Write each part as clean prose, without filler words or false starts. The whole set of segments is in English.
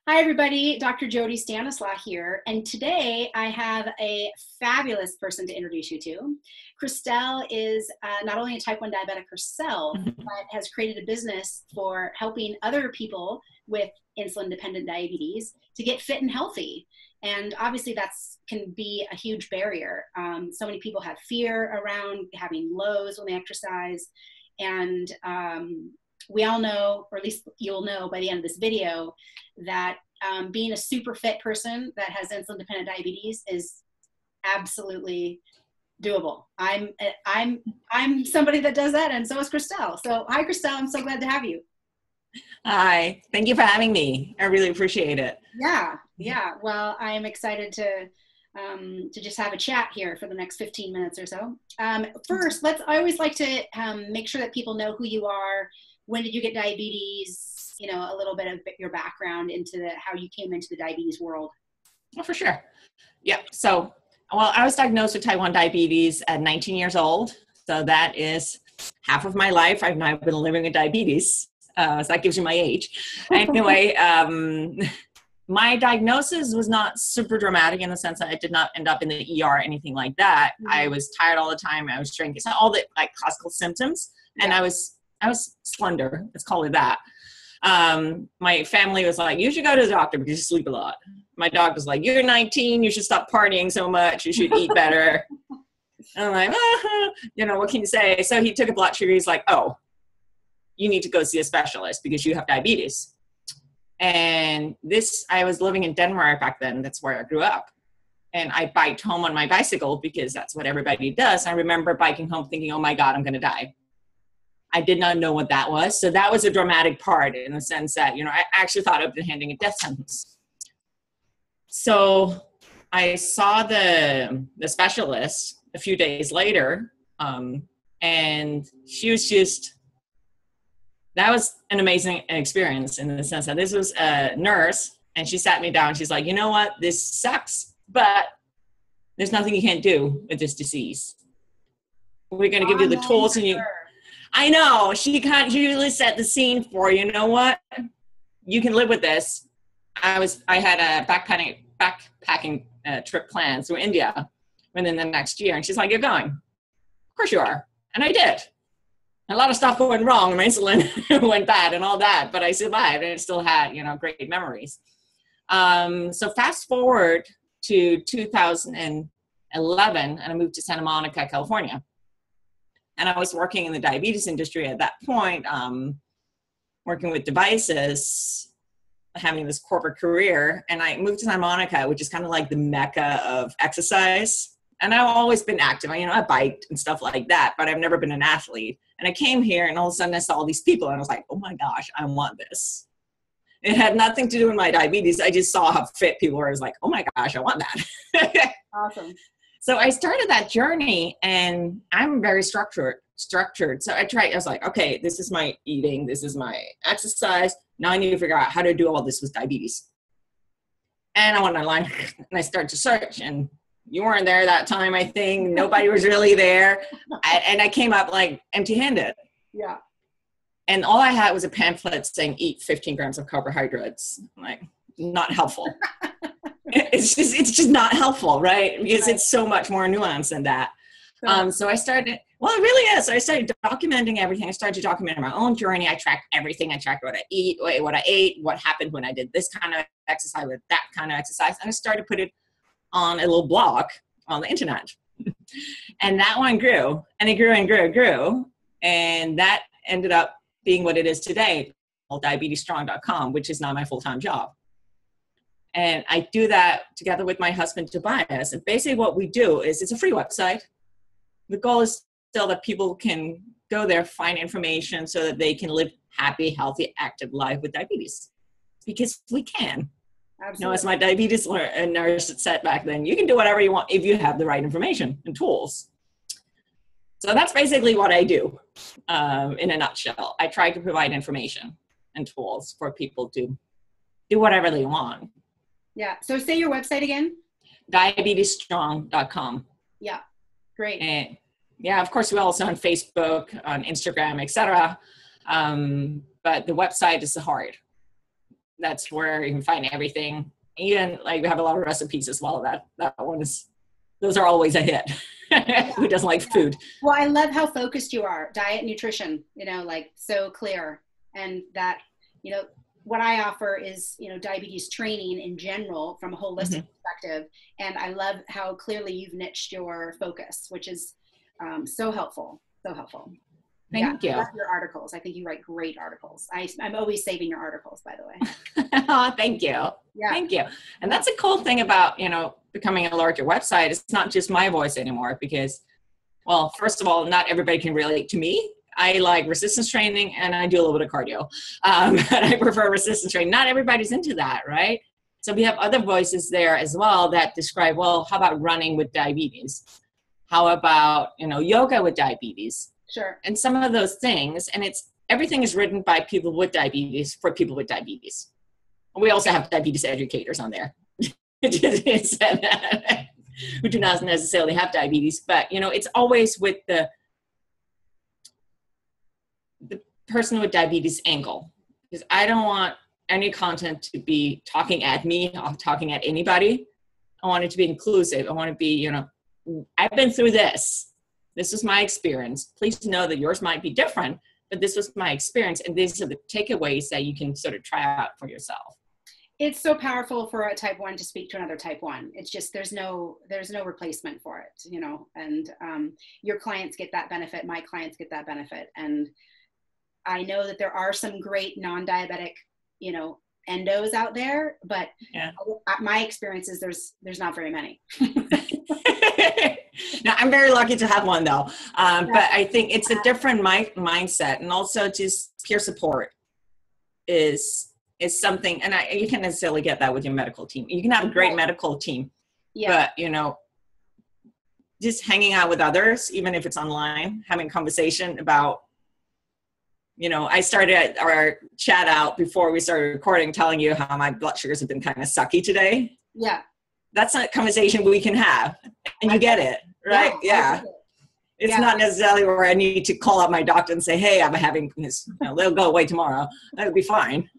Hi, everybody. Dr. Jody Stanislaw here. And today I have a fabulous person to introduce you to. Christel is not only a type 1 diabetic herself, but has created a business for helping other people with insulin-dependent diabetes to get fit and healthy. And obviously that's can be a huge barrier. So many people have fear around having lows when they exercise. And we all know, or at least you'll know by the end of this video, that being a super fit person that has insulin dependent diabetes is absolutely doable. I'm somebody that does that, and so is Christel. So hi, Christel. I'm so glad to have you. Hi, thank you for having me. I really appreciate it. Yeah. Well, I'm excited to just have a chat here for the next 15 minutes or so. First, I always like to make sure that people know who you are. When did you get diabetes? You know, a little bit of your background into how you came into the diabetes world. Oh, for sure. Yeah. So, well, I was diagnosed with type 1 diabetes at 19 years old. So that is half of my life. I've now been living with diabetes. So that gives you my age. Anyway, my diagnosis was not super dramatic in the sense that I did not end up in the ER or anything like that. Mm-hmm. I was tired all the time. I was drinking, so all the like classical symptoms. And I was slender. Let's call it that. My family was like, you should go to the doctor because you sleep a lot. My dog was like, you're 19. You should stop partying so much. You should eat better. And I'm like, what can you say? So he took a blood sugar. He's like, oh, you need to go see a specialist because you have diabetes. And I was living in Denmark back then. That's where I grew up. And I biked home on my bicycle because that's what everybody does. I remember biking home thinking, oh my God, I'm going to die. I did not know what that was. So that was a dramatic part in the sense that, I actually thought I'd been handing a death sentence. So I saw the specialist a few days later, and she was that was an amazing experience in the sense that this was a nurse, and she sat me down. She's like, you know what, this sucks, but there's nothing you can't do with this disease. We're going to give you the tools and I know, she really set the scene for, you know what, you can live with this. I had a backpacking trip planned to India within the next year. And she's like, you're going. Of course you are. And I did. A lot of stuff went wrong. My insulin went bad and all that, but I survived and I still had, great memories. So fast forward to 2011 and I moved to Santa Monica, California. And I was working in the diabetes industry at that point, working with devices, having this corporate career. And I moved to Santa Monica, which is kind of like the mecca of exercise. And I've always been active. I biked and stuff like that, but I've never been an athlete. And I came here and all of a sudden I saw all these people and I was like, oh my gosh, I want this. It had nothing to do with my diabetes. I just saw how fit people were. I was like, oh my gosh, I want that. Awesome. So I started that journey and I'm very structured. So I was like, okay, this is my eating. This is my exercise. Now I need to figure out how to do all this with diabetes. And I went online and I started to search, and you weren't there that time. I think nobody was really there. And I came up like empty handed. Yeah. And all I had was a pamphlet saying eat 15 grams of carbohydrates. Like, not helpful. It's just not helpful, right? Because it's so much more nuanced than that. So I started, it really is. I started documenting everything. I started to document my own journey. I tracked everything. I tracked what I ate, what happened when I did this kind of exercise with that kind of exercise. And I started to put it on a little blog on the internet. And that one grew, and it grew and grew and grew. And that ended up being what it is today, called diabetesstrong.com, which is now my full-time job. And I do that together with my husband, Tobias. And basically what we do is it's a free website. The goal is still that people can go there, find information so that they can live happy, healthy, active life with diabetes. Because we can. Absolutely. As my diabetes nurse said back then, you can do whatever you want if you have the right information and tools. So that's basically what I do in a nutshell. I try to provide information and tools for people to do whatever they want. Yeah. So say your website again. diabetesstrong.com. Yeah. Great. And yeah, of course, we're also on Facebook, on Instagram, etc. But the website is the heart. That's where you can find everything. Even like we have a lot of recipes as well. That one is, those are always a hit. Who doesn't like food? Well, I love how focused you are. Diet, nutrition, like so clear. And that, what I offer is, diabetes training in general from a holistic perspective. And I love how clearly you've niched your focus, which is so helpful. So helpful. Thank you. I love your articles. I think you write great articles. I'm always saving your articles, by the way. Oh, thank you. Yeah. Thank you. And that's a cool thing about, becoming a larger website. It's not just my voice anymore because, well, first of all, not everybody can relate to me. I like resistance training and I do a little bit of cardio. But I prefer resistance training. Not everybody's into that, right? So we have other voices there as well that describe, well, how about running with diabetes? How about, yoga with diabetes? Sure. And some of those things, and everything is written by people with diabetes for people with diabetes. We also have diabetes educators on there who do not necessarily have diabetes, but it's always with the person with diabetes angle, because I don't want any content to be talking at me or talking at anybody. I want it to be inclusive. I want to be, I've been through this. This was my experience. Please know that yours might be different, but this was my experience. And these are the takeaways that you can sort of try out for yourself. It's so powerful for a type 1 to speak to another type 1. It's just, there's no replacement for it, and your clients get that benefit. My clients get that benefit. And I know that there are some great non-diabetic, endos out there, but my experience is there's not very many. Now, I'm very lucky to have one though. But I think it's a different mindset, and also just peer support is something, and you can't necessarily get that with your medical team. You can have a great medical team, but just hanging out with others, even if it's online, having a conversation about, I started our chat out before we started recording, telling you how my blood sugars have been kind of sucky today. Yeah. That's a conversation we can have, and you get it, right? Yeah. It's not necessarily where I need to call up my doctor and say, hey, I'm having this, they'll go away tomorrow. That would be fine.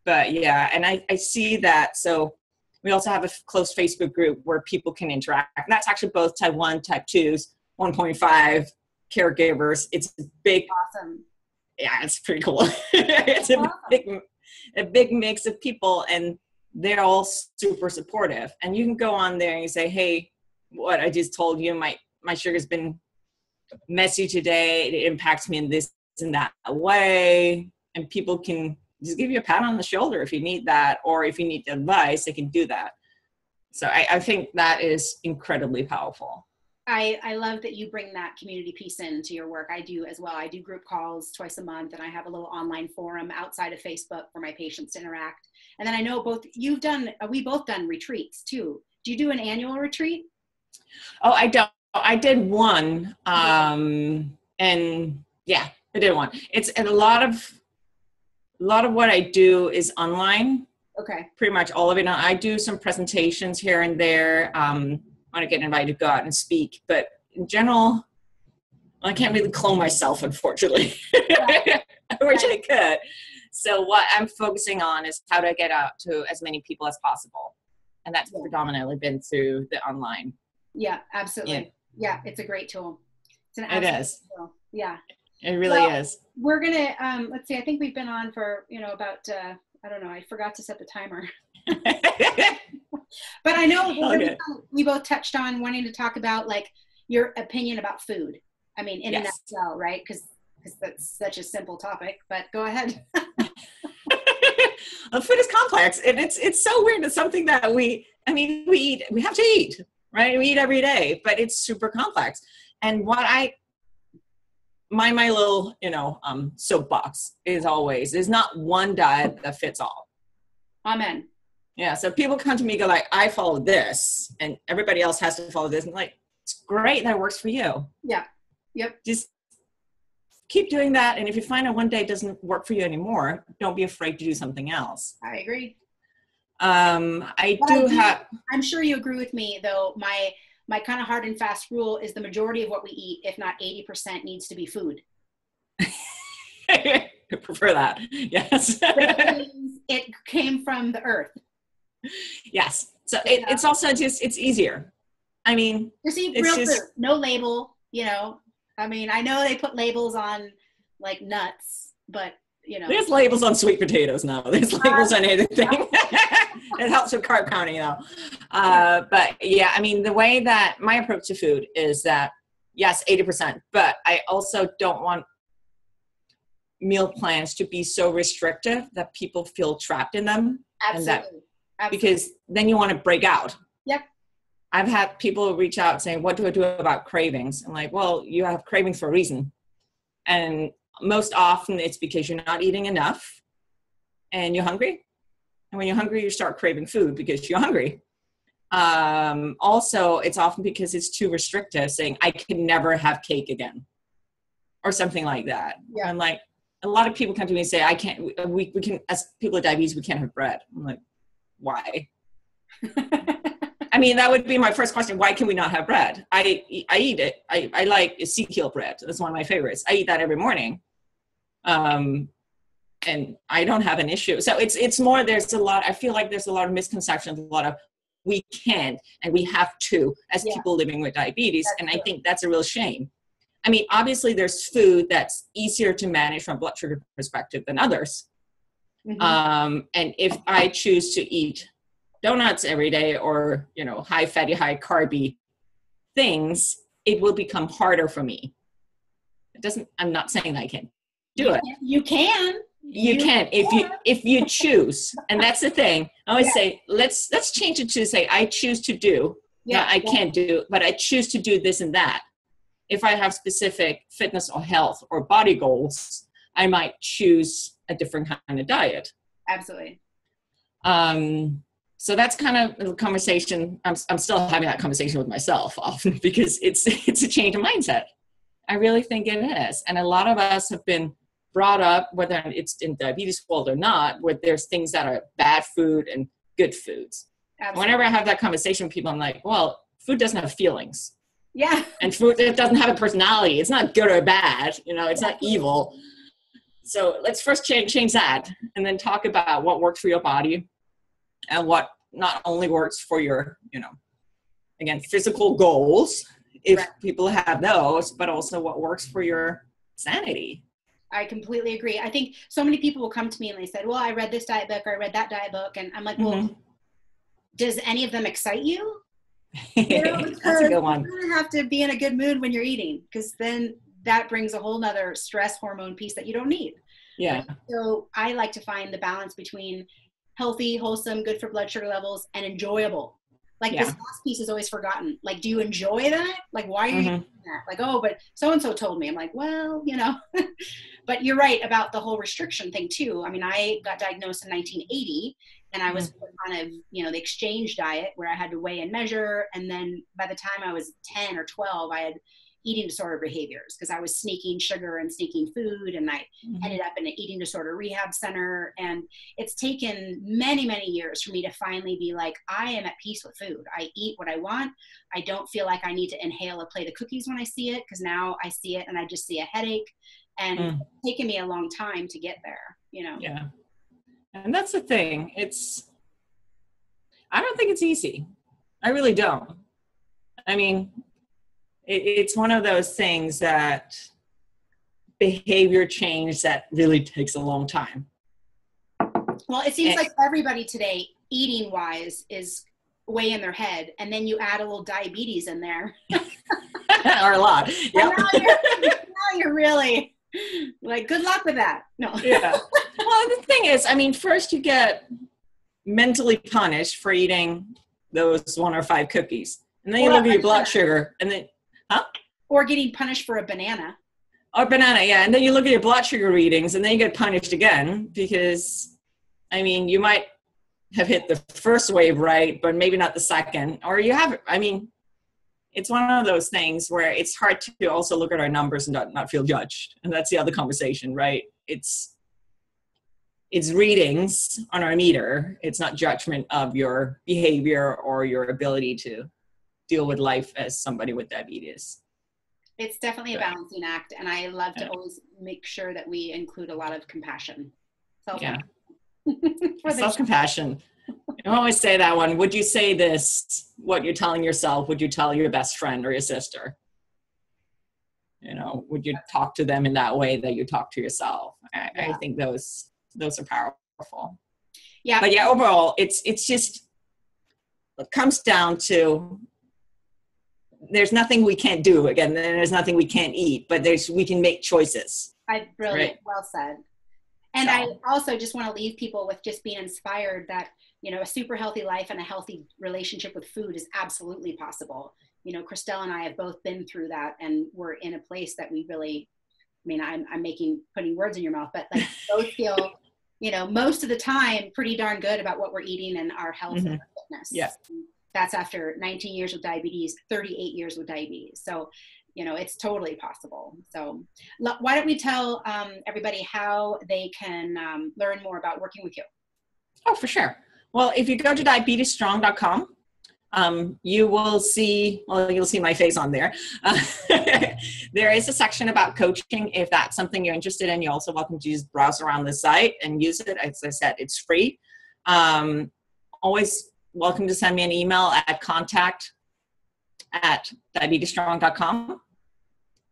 But yeah, and I see that. So we also have a close Facebook group where people can interact. And that's actually both type 1, type 2s, 1.5 caregivers. It's big. Awesome. Yeah, it's pretty cool. It's a big mix of people, and they're all super supportive. And you can go on there and you say, hey, what I just told you, my sugar's been messy today. It impacts me in this and that way. And people can just give you a pat on the shoulder if you need that, or if you need advice, they can do that. So I think that is incredibly powerful. I love that you bring that community piece into your work. I do as well. I do group calls twice a month, and I have a little online forum outside of Facebook for my patients to interact. And then I know we both done retreats too. Do you do an annual retreat? Oh, I don't. I did one. And yeah, I did one. It's a lot of what I do is online. Okay. Pretty much all of it. I do some presentations here and there. When I get invited to go out and speak, but in general, I can't really clone myself, unfortunately. I wish I could. So what I'm focusing on is how to get out to as many people as possible. And that's predominantly been through the online. Yeah, absolutely. Yeah, it's a great tool. It's an it is. Tool. Yeah. It really is. We're going to, let's see, I think we've been on for, about, I don't know, I forgot to set the timer. But I know we both touched on wanting to talk about like your opinion about food. I mean, in a nutshell, right? Because that's such a simple topic, but go ahead. Well, food is complex, and it's so weird. It's something that we eat, we have to eat, right? We eat every day, but it's super complex. And what my little, soapbox is always, there's not one diet that fits all. Amen. Yeah, so people come to me and go like, I follow this, and everybody else has to follow this. And like, it's great that works for you. Yeah. Yep. Just keep doing that. And if you find out one day it doesn't work for you anymore, don't be afraid to do something else. I agree. I'm sure you agree with me, though. My kind of hard and fast rule is the majority of what we eat, if not 80%, needs to be food. I prefer that. Yes. It came from the earth. Yes. So it's also just, it's easier. I mean, just eat it's real just, food, no label, you know. I mean, I know they put labels on like nuts, but you know. There's labels on sweet potatoes now. There's labels on anything. It helps with carb counting though. But yeah, I mean, the way that my approach to food is that, yes, 80%, but I also don't want meal plans to be so restrictive that people feel trapped in them. Absolutely. Because then you want to break out. Yep. I've had people reach out saying, what do I do about cravings? I'm like, well, you have cravings for a reason. And most often it's because you're not eating enough and you're hungry. And when you're hungry, you start craving food because you're hungry. Also, it's often because it's too restrictive, saying, I can never have cake again or something like that. Yeah. I'm like, a lot of people come to me and say, I can't, we can, as people with diabetes, we can't have bread. I'm like, why? I mean, that would be my first question. Why can we not have bread? I eat it. I like Ezekiel bread. That's one of my favorites. I eat that every morning. And I don't have an issue. So it's more, there's a lot, I feel like there's a lot of misconceptions, a lot of we can't and we have to as people living with diabetes. That's and true. I think that's a real shame. I mean, obviously there's food that's easier to manage from a blood sugar perspective than others. Mm-hmm. And if I choose to eat donuts every day or, you know, high fatty, high carby things, it will become harder for me. It doesn't, I'm not saying I can't do it. You can. You can if you choose. And that's the thing. I always say, let's change it to say, I choose to do. Yeah. I can't do, but I choose to do this and that. If I have specific fitness or health or body goals, I might choose a different kind of diet. Absolutely. So that's kind of the conversation. I'm still having that conversation with myself often because it's a change of mindset. I really think it is. And a lot of us have been brought up, whether it's in diabetes world or not, where there's things that are bad food and good foods. Absolutely. Whenever I have that conversation with people, I'm like, well, food doesn't have feelings. Yeah. And food, it doesn't have a personality. It's not good or bad. You know, it's not evil. So let's first change that and then talk about what works for your body and what not only works for your, you know, again, physical goals, if people have those, but also what works for your sanity. I completely agree. I think so many people will come to me and they said, well, I read this diet book or I read that diet book. And I'm like, well, does any of them excite you? You know, that's a good one. You have to be in a good mood when you're eating, because then that brings a whole nother stress hormone piece that you don't need. Yeah. So I like to find the balance between healthy, wholesome, good for blood sugar levels, and enjoyable. Like this last piece is always forgotten. Like, do you enjoy that? Like, why are you doing that? Like, oh, but so-and-so told me. I'm like, well, you know, but you're right about the whole restriction thing too. I mean, I got diagnosed in 1980 and I was on a, you know, the exchange diet where I had to weigh and measure. And then by the time I was 10 or 12, I had eating disorder behaviors because I was sneaking sugar and sneaking food, and I ended up in an eating disorder rehab center. And it's taken many, many years for me to finally be like, I am at peace with food. I eat what I want. I don't feel like I need to inhale a plate of cookies when I see it, because now I see it and I just see a headache. And it's taken me a long time to get there, you know? Yeah. And that's the thing. I don't think it's easy. I really don't. I mean, it's one of those things that behavior change that really takes a long time. Well, it seems like everybody today, eating wise, is way in their head. And then you add a little diabetes in there. Or a lot. Yep. Now you're really like, good luck with that. No. Yeah. Well, the thing is, I mean, first you get mentally punished for eating those 1 or 5 cookies. And then you look at your blood sugar and then, or getting punished for a banana. Or banana, yeah. And then you look at your blood sugar readings and then you get punished again because, I mean, you might have hit the first wave right, but maybe not the second. Or you have, I mean, it's one of those things where it's hard to also look at our numbers and not feel judged. And that's the other conversation, right? It's readings on our meter. It's not judgment of your behavior or your ability to deal with life as somebody with diabetes. It's definitely a balancing act, and I love to always make sure that we include a lot of compassion. Self-compassion. I always say that one. Would you say this, what you're telling yourself, would you tell your best friend or your sister? You know, would you talk to them in that way that you talk to yourself? I think those are powerful. Yeah. But yeah, overall, it's just, it comes down to, there's nothing we can't do. Again, there's nothing we can't eat, but we can make choices. Brilliant. Right? Well said. And I also just want to leave people with just being inspired that, you know, a super healthy life and a healthy relationship with food is absolutely possible. You know, Christel and I have both been through that, and we're in a place that we really, I mean, I'm putting words in your mouth, but like both feel, you know, most of the time pretty darn good about what we're eating and our health and our fitness. Yeah. That's after 19 years with diabetes, 38 years with diabetes. So, you know, it's totally possible. So why don't we tell everybody how they can learn more about working with you? Oh, for sure. Well, if you go to diabetesstrong.com, you will see, well, you'll see my face on there. There is a section about coaching. If that's something you're interested in, you're also welcome to just browse around the site and use it. As I said, it's free. Always welcome to send me an email at contact@diabetesstrong.com.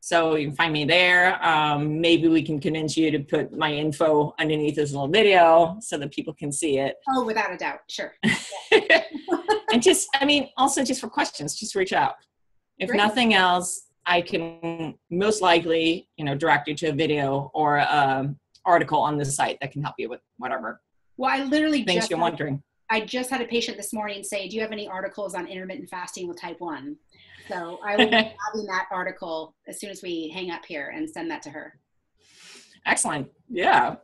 So you can find me there. Maybe we can convince you to put my info underneath this little video so that people can see it. Oh, without a doubt. Sure. And just, I mean, also just for questions, just reach out. If Great. Nothing else, I can most likely, you know, direct you to a video or article on the site that can help you with whatever. Well, I literally things you're wondering. I just had a patient this morning say, do you have any articles on intermittent fasting with type 1? So I will be having that article as soon as we hang up here and send that to her. Excellent. Yeah.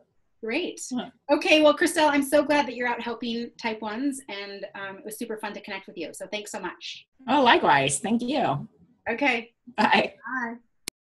Great. Okay. Well, Christel, I'm so glad that you're out helping type 1s, and it was super fun to connect with you. So thanks so much. Oh, likewise. Thank you. Okay. Bye. Bye.